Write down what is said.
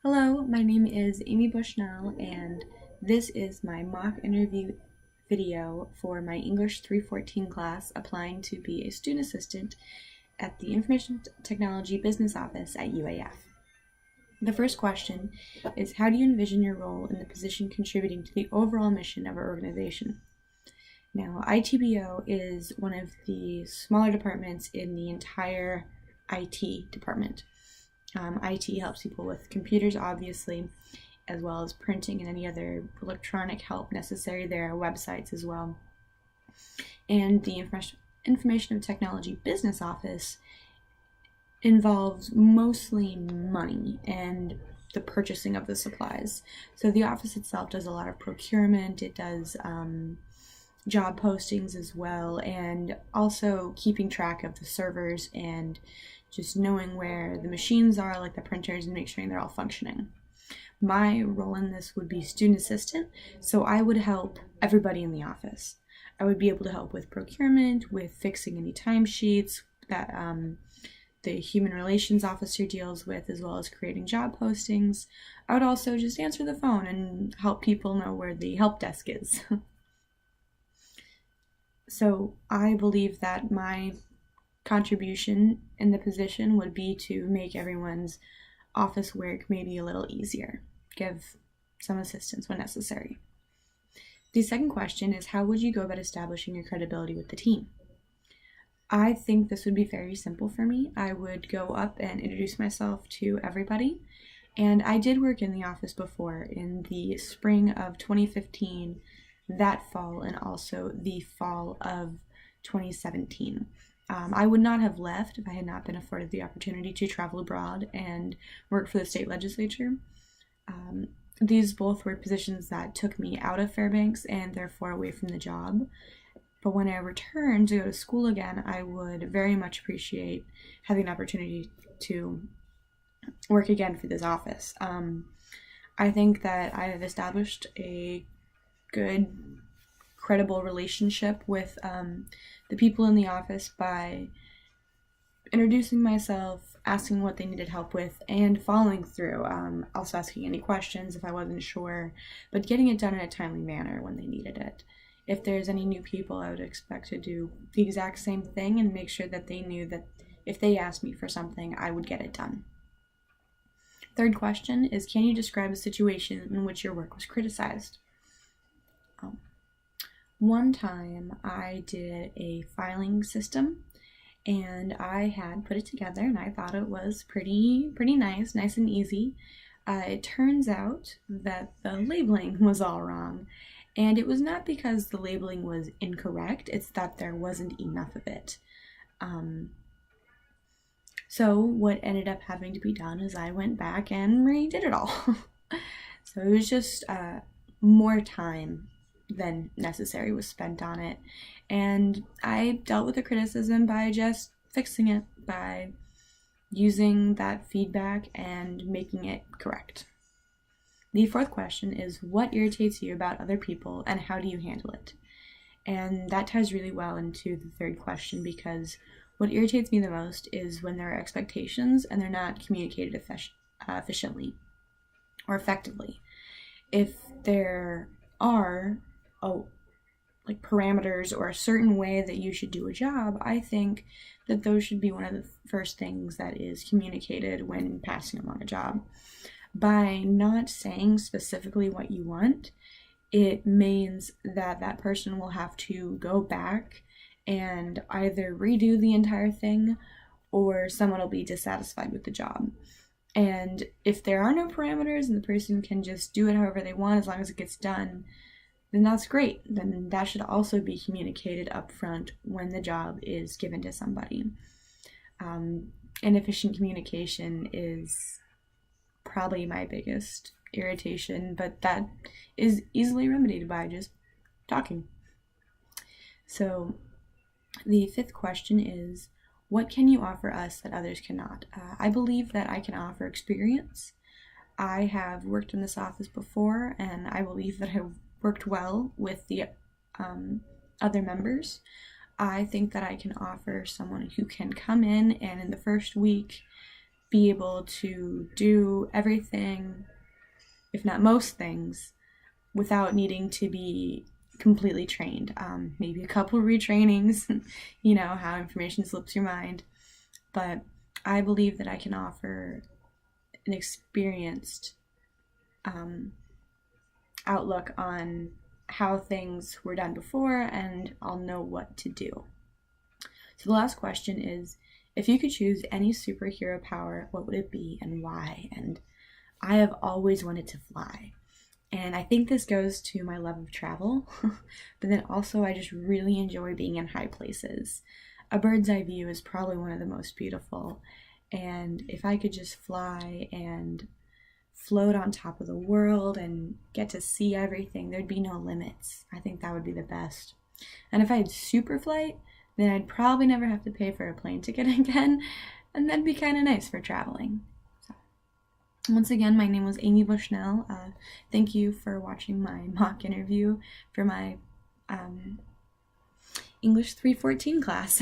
Hello, my name is Amy Bushnell, and this is my mock interview video for my English 314 class applying to be a student assistant at the Information Technology Business Office at UAF. The first question is, how do you envision your role in the position contributing to the overall mission of our organization? Now, ITBO is one of the smaller departments in the entire IT department. IT helps people with computers, obviously, as well as printing and any other electronic help necessary. There are websites as well. And the Information Technology Business Office involves mostly money and the purchasing of the supplies. So the office itself does a lot of procurement. It does job postings as well, and also keeping track of the servers and just knowing where the machines are, like the printers, and make sure they're all functioning. My role in this would be student assistant, so I would help everybody in the office. I would be able to help with procurement, with fixing any timesheets that the human relations officer deals with, as well as creating job postings. I would also just answer the phone and help people know where the help desk is. So I believe that my contribution in the position would be to make everyone's office work maybe a little easier, give some assistance when necessary. The second question is, how would you go about establishing your credibility with the team? I think this would be very simple for me. I would go up and introduce myself to everybody, and I did work in the office before in the spring of 2015, that fall, and also the fall of 2017. I would not have left if I had not been afforded the opportunity to travel abroad and work for the state legislature. These both were positions that took me out of Fairbanks and therefore away from the job. But when I returned to go to school again, I would very much appreciate having an opportunity to work again for this office. I think that I have established a good, credible relationship with the people in the office by introducing myself, asking what they needed help with, and following through. Also asking any questions if I wasn't sure, but getting it done in a timely manner when they needed it. If there's any new people, I would expect to do the exact same thing and make sure that they knew that if they asked me for something, I would get it done. Third question is, can you describe a situation in which your work was criticized? One time I did a filing system and I had put it together and I thought it was pretty nice and easy. It turns out that the labeling was all wrong, and it was not because the labeling was incorrect, it's that there wasn't enough of it. So what ended up having to be done is I went back and redid it all. So it was just more time than necessary was spent on it, and I dealt with the criticism by just fixing it, by using that feedback and making it correct. The fourth question is, what irritates you about other people and how do you handle it? And that ties really well into the third question, because what irritates me the most is when there are expectations and they're not communicated efficiently or effectively. If there are parameters or a certain way that you should do a job, I think that those should be one of the first things that is communicated when passing along a job. By not saying specifically what you want, it means that that person will have to go back and either redo the entire thing or someone will be dissatisfied with the job. And if there are no parameters and the person can just do it however they want as long as it gets done, then that's great. Then that should also be communicated up front when the job is given to somebody. Inefficient communication is probably my biggest irritation, but that is easily remedied by just talking. So the fifth question is, what can you offer us that others cannot? I believe that I can offer experience. I have worked in this office before, and I believe that I've worked well with the other members. I think that I can offer someone who can come in and in the first week be able to do everything, if not most things, without needing to be completely trained. Maybe a couple retrainings, how information slips your mind. But I believe that I can offer an experienced outlook on how things were done before, and I'll know what to do. So the last question is, if you could choose any superhero power, what would it be and why? And I have always wanted to fly. And I think this goes to my love of travel, but then also I just really enjoy being in high places. A bird's eye view is probably one of the most beautiful. And if I could just fly and float on top of the world and get to see everything, there'd be no limits. I think that would be the best. And if I had super flight, then I'd probably never have to pay for a plane ticket again, and that'd be kind of nice for traveling. So, once again, my name was Amy Bushnell. Thank you for watching my mock interview for my English 314 class.